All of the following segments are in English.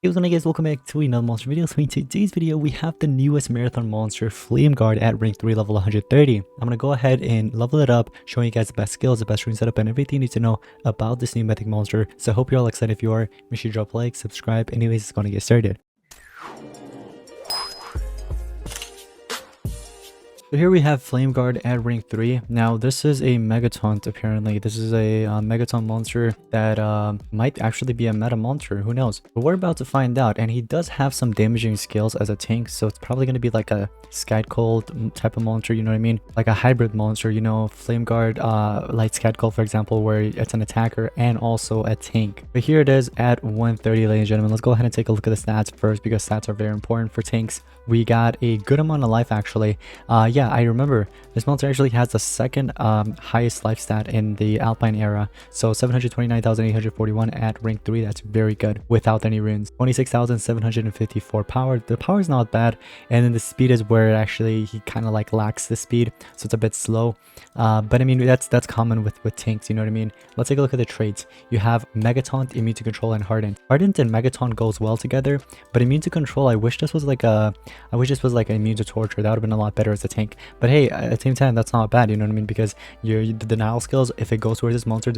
Hey, what's going on, guys? Welcome back to another monster video. So in today's video, we have the newest marathon monster, FLEIMGARD, at rank 3, level 130. I'm going to go ahead and level it up, showing you guys the best skills, the best rune setup, and everything you need to know about this new mythic monster. So I hope you're all excited. If you are, make sure you drop a like, subscribe. Anyways, it's going to get started. So here we have FLEIMGARD at rank 3. Now this is a Megataunt apparently. This is a Megataunt monster that might actually be a meta monster. Who knows? But we're about to find out. And he does have some damaging skills as a tank. So it's probably going to be like a Sky Cold type of monster, you know what I mean? Like a hybrid monster, you know, FLEIMGARD, like Sky Cold for example, where it's an attacker and also a tank. But here it is at 130, ladies and gentlemen. Let's go ahead and take a look at the stats first because stats are very important for tanks. We got a good amount of life actually. Yeah, I remember this monster actually has the second highest life stat in the Alpine era. So 729,841 at rank 3. That's very good without any runes. 26,754 power. The power is not bad, and then the speed is where actually he kind of like lacks the speed, so it's a bit slow. But I mean that's common with tanks, you know what I mean? Let's take a look at the traits. You have Megataunt, immune to control, and hardened. Hardened and Megataunt goes well together, but immune to control, I wish this was like immune to torture. That would have been a lot better as a tank. But hey, at the same time, that's not bad, you know what I mean? Because the denial skills, if it goes towards this monster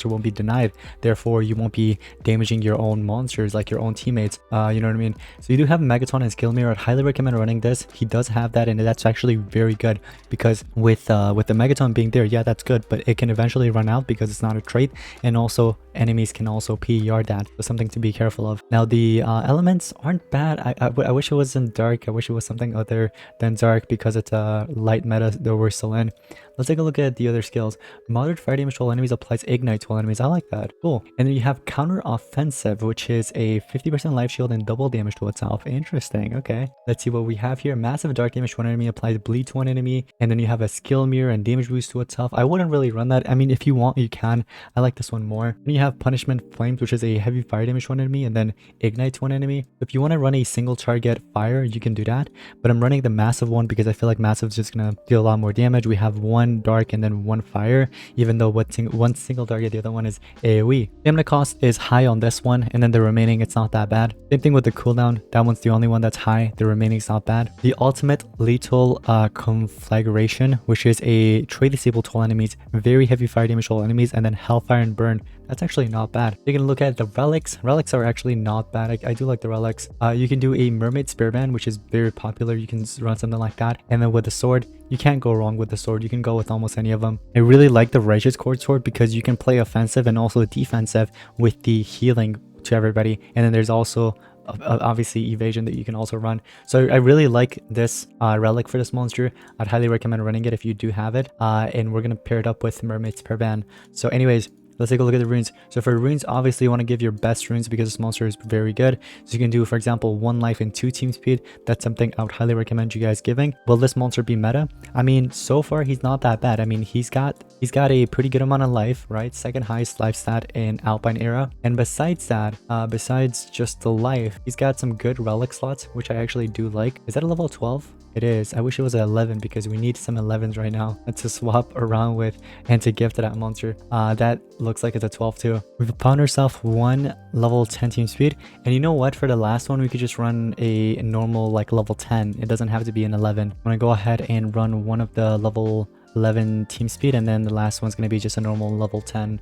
won't be denied. Therefore, you won't be damaging your own monsters, like your own teammates. You know what I mean? So you do have Megaton and Skill Mirror. I'd highly recommend running this. He does have that, and that's actually very good because with the Megaton being there, yeah, that's good, but it can eventually run out because it's not a trait, and also enemies can also PER that. So something to be careful of. Now the elements aren't bad. I wish it wasn't dark. I wish it was something other than dark because it's a light meta that we're still in. Let's take a look at the other skills. Moderate fire damage to all enemies, applies ignite to all enemies. I like that. Cool. And then you have counter offensive, which is a 50% life shield and double damage to itself. Interesting. Okay. Let's see what we have here. Massive dark damage to one enemy, applies bleed to one enemy. And then you have a skill mirror and damage boost to itself. I wouldn't really run that. I mean, if you want, you can. I like this one more. Then you have punishment flames, which is a heavy fire damage to one enemy and then ignite to one enemy. If you want to run a single target fire, you can do that. But I'm running the massive one because I feel like massive is just going to deal a lot more damage. We have one dark and then one fire, even though one single target, the other one is AoE. Stamina cost is high on this one, and then the remaining, it's not that bad. Same thing with the cooldown. That one's the only one that's high. The remaining is not bad. The ultimate lethal conflagration, which is a trait disabled to all enemies, very heavy fire damage to all enemies, and then hellfire and burn. That's actually not bad. You can look at the relics. Relics are actually not bad. I do like the relics. You can do a mermaid spear band, which is very popular. You can run something like that. And then with the sword, you can't go wrong with the sword. You can go with almost any of them. I really like the righteous cord sword because you can play offensive and also defensive with the healing to everybody. And then there's also obviously evasion that you can also run. So I really like this relic for this monster. I'd highly recommend running it if you do have it. And we're gonna pair it up with mermaids per band. So anyways, let's take a look at the runes. So for runes, obviously you want to give your best runes because this monster is very good. So you can do, for example, 1 life and 2 team speed. That's something I would highly recommend you guys giving. Will this monster be meta? I mean, so far he's not that bad. I mean, he's got a pretty good amount of life, right? Second highest life stat in Alpine era. And besides that, besides just the life, he's got some good relic slots, which I actually do like. Is that a level 12? It is. I wish it was at 11 because we need some 11s right now to swap around with and to give to that monster. That looks like it's a 12 too. We've found ourselves 1 level 10 team speed. And you know what? For the last one, we could just run a normal like level 10. It doesn't have to be an 11. I'm going to go ahead and run one of the level 11 team speed, and then the last one's going to be just a normal level 10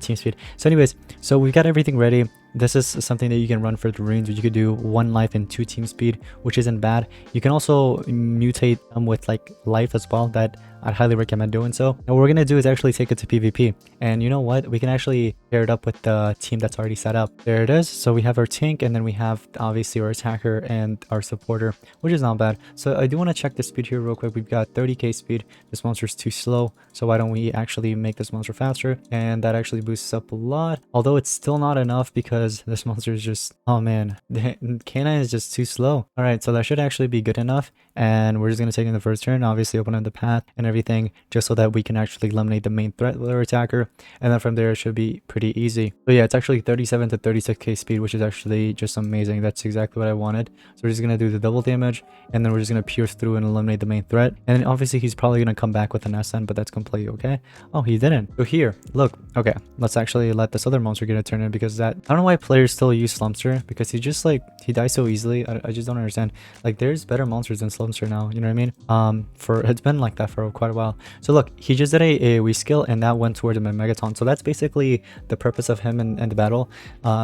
team speed. So anyways, so we've got everything ready. This is something that you can run for the runes. You could do 1 life and 2 team speed, which isn't bad. You can also mutate them with like life as well. That I'd highly recommend doing so. And what we're gonna do is actually take it to PvP. And you know what? We can actually pair it up with the team that's already set up. There it is. So we have our tank, and then we have obviously our attacker and our supporter, which is not bad. So I do want to check the speed here real quick. We've got 30k speed. This monster's too slow. So why don't we actually make this monster faster? And that actually boosts up a lot. Although it's still not enough because this monster is just, oh man, the canine is just too slow. All right, so that should actually be good enough. and we're just going to take in the first turn, obviously open up the path and everything, just so that we can actually eliminate the main threat with our attacker, and then from there it should be pretty easy. So yeah, it's actually 37 to 36k speed, which is actually just amazing. That's exactly what I wanted. So we're just going to do the double damage, and then we're just going to pierce through and eliminate the main threat, and then obviously he's probably going to come back with an SN, but that's completely okay. Oh, he didn't. So here, look, okay, let's actually let this other monster get a turn in, because that, I don't know why players still use Slumster, because he just like, he dies so easily. I just don't understand. Like, there's better monsters than Slumster now, you know what I mean? For it's been like that for quite a while. So look, he just did a AoE skill, and that went towards my Megaton. So that's basically the purpose of him in the battle.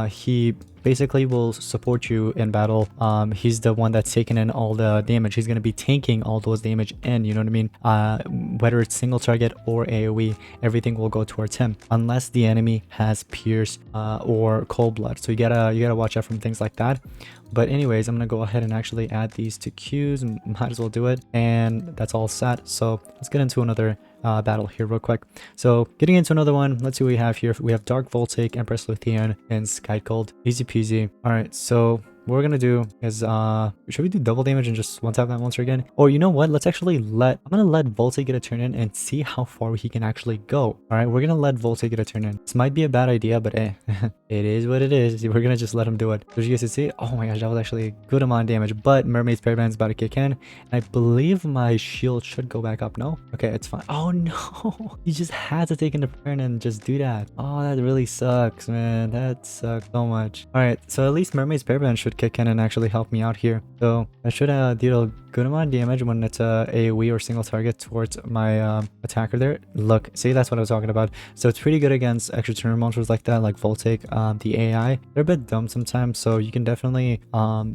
He basically will support you in battle. He's the one that's taking in all the damage. He's going to be tanking all those damage in, you know what I mean? Whether it's single target or AoE, everything will go towards him, unless the enemy has pierce or cold blood. So you gotta watch out from things like that. But anyways, I'm gonna go ahead and actually add these to queues, and might as well do it, and that's all set. So let's get into another battle here real quick. So getting into another one, let's see what we have here. We have Dark Voltaic, Empress Luthien, and Sky Cold. Easy peasy. All right, so what we're gonna do is should we do double damage and just one tap that monster again? Or you know what, let's actually I'm gonna let Voltaic get a turn in and see how far he can actually go. All right, we're gonna let Voltaic get a turn in. This might be a bad idea, but it is what it is. We're gonna just let him do it. So as you guys can see, oh my gosh, that was actually a good amount of damage. But Mermaid's Paraband is about to kick in, and I believe my shield should go back up. No, okay, it's fine. Oh no, you just had to take in the turn and just do that. Oh, that really sucks, man. That sucks so much. All right, so at least Mermaid's Paraband should kick in and actually help me out here. So I should deal a good amount of damage when it's a AoE or single target towards my attacker there. Look, see, that's what I was talking about. So it's pretty good against extra turn monsters like that, like Voltaic. The AI, they're a bit dumb sometimes, so you can definitely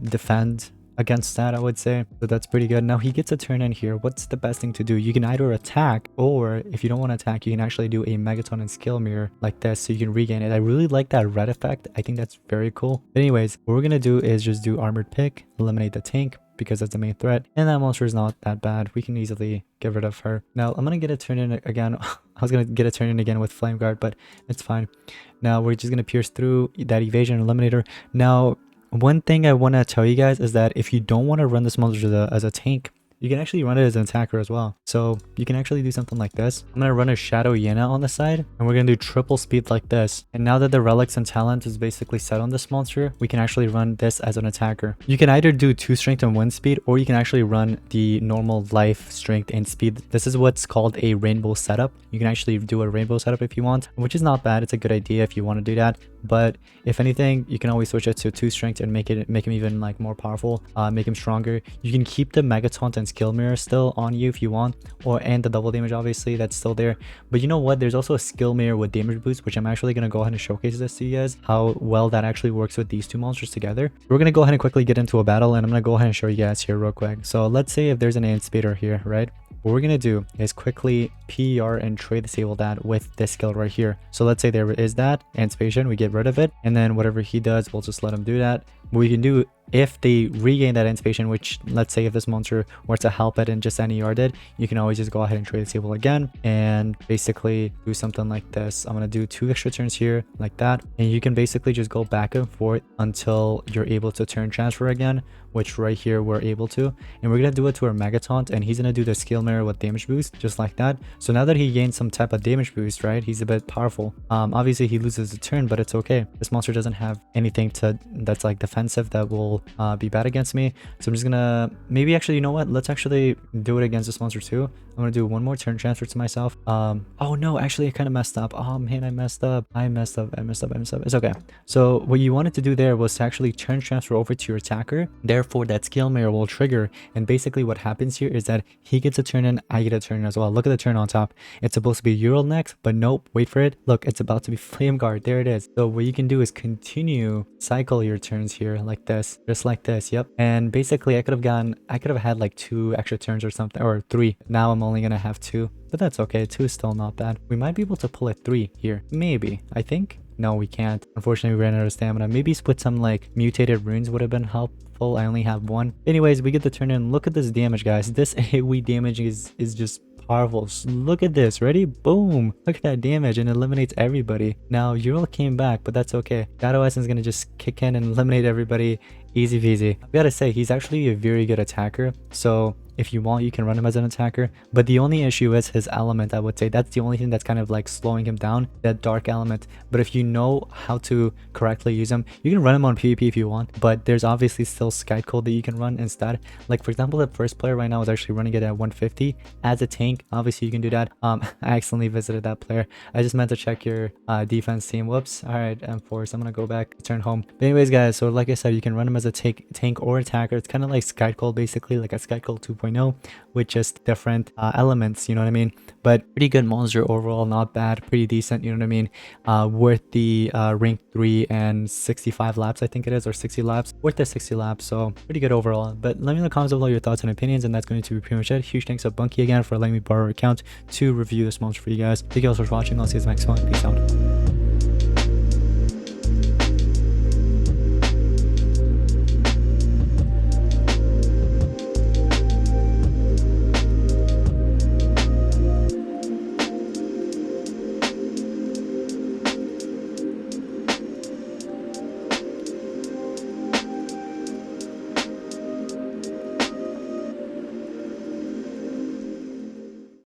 defend against that, I would say. So that's pretty good. Now he gets a turn in here. What's the best thing to do? You can either attack, or if you don't want to attack, you can actually do a Megaton and Skill Mirror like this, so you can regain it. I really like that red effect. I think that's very cool. But anyways, what we're gonna do is just do Armored Pick, eliminate the tank, because that's the main threat, and that monster is not that bad. We can easily get rid of her. Now I'm gonna get a turn in again. I was gonna get a turn in again with Flame Guard, but it's fine. Now we're just gonna pierce through that evasion eliminator. Now one thing I want to tell you guys is that if you don't want to run this monster as a tank, you can actually run it as an attacker as well. So you can actually do something like this. I'm going to run a Shadow Yena on the side, and we're going to do triple speed like this. And now that the relics and talent is basically set on this monster, we can actually run this as an attacker. You can either do 2 strength and 1 speed, or you can actually run the normal life, strength, and speed. This is what's called a rainbow setup. You can actually do a rainbow setup if you want, which is not bad. It's a good idea if you want to do that. But if anything, you can always switch it to 2 strength and make him even like more powerful, make him stronger. You can keep the Megataunt and Skill Mirror still on you if you want, and the double damage, obviously, that's still there. But you know what, there's also a Skill Mirror with damage boost, which I'm actually going to go ahead and showcase this to you guys, how well that actually works with these two monsters together. We're going to go ahead and quickly get into a battle, and I'm going to go ahead and show you guys here real quick. So let's say if there's an Ant Speeder here, right? What we're going to do is quickly PR and trade disable that with this skill right here. So let's say there is that Anticipation, we get rid of it, and then whatever he does, we'll just let him do that. What we can do, if they regain that Anticipation, which let's say if this monster were to help it and just any did, you can always just go ahead and trade disable again and basically do something like this. I'm going to do 2 extra turns here like that, and you can basically just go back and forth until you're able to turn transfer again, which right here we're able to. And we're going to do it to our Megataunt, and he's going to do the Skill Mirror with damage boost just like that. So now that he gains some type of damage boost, right, he's a bit powerful. Obviously he loses a turn, but it's okay. This monster doesn't have anything that's like defensive that will be bad against me. So I'm just gonna maybe actually, you know what, let's actually do it against this monster too. I'm gonna do 1 more turn transfer to myself. Oh no, actually I kind of messed up. Oh man, I messed up. It's okay. So what you wanted to do there was to actually turn transfer over to your attacker. Therefore that Skill Mirror will trigger, and basically what happens here is that he gets a turn in, I get a turn as well. Look at the turn on top. It's supposed to be Ural next, but nope, wait for it. Look, it's about to be Flame Guard. There it is. So what you can do is continue cycle your turns here like this, just like this. Yep. And basically I could have had like 2 extra turns or something, or 3. Now I'm only gonna have 2, but that's okay. 2 is still not bad. We might be able to pull a 3 here, maybe. I think no, we can't. Unfortunately, we ran out of stamina. Maybe split some like mutated runes would have been helpful. I only have 1. Anyways, we get the turn in. Look at this damage, guys. This AoE damage is just powerful. Look at this. Ready? Boom. Look at that damage, and it eliminates everybody. Now Ural came back, but that's okay. Shadow Essence is gonna just kick in and eliminate everybody. Easy peasy. I gotta say, he's actually a very good attacker. So if you want, you can run him as an attacker, but the only issue is his element. I would say that's the only thing that's kind of like slowing him down, that dark element. But if you know how to correctly use him, you can run him on PvP if you want, but there's obviously still Sky Code that you can run instead. Like for example, the first player right now is actually running it at 150 as a tank. Obviously you can do that. I accidentally visited that player. I just meant to check your defense team. Whoops. All right, M4, so I'm gonna go back, turn home. But anyways guys, so like I said, you can run him as a tank or attacker. It's kind of like Sky Code, basically like a Sky Code 2.0 with just different elements, you know what I mean? But pretty good monster overall, not bad, pretty decent, you know what I mean? Worth the rank 3 and 65 laps, I think it is, or 60 laps, worth the 60 laps, so pretty good overall. But let me know in the comments below your thoughts and opinions, and that's going to be pretty much it. Huge thanks to Bunky again for letting me borrow her account to review this monster for you guys. Thank you all so much for watching. I'll see you in the next one. Peace out.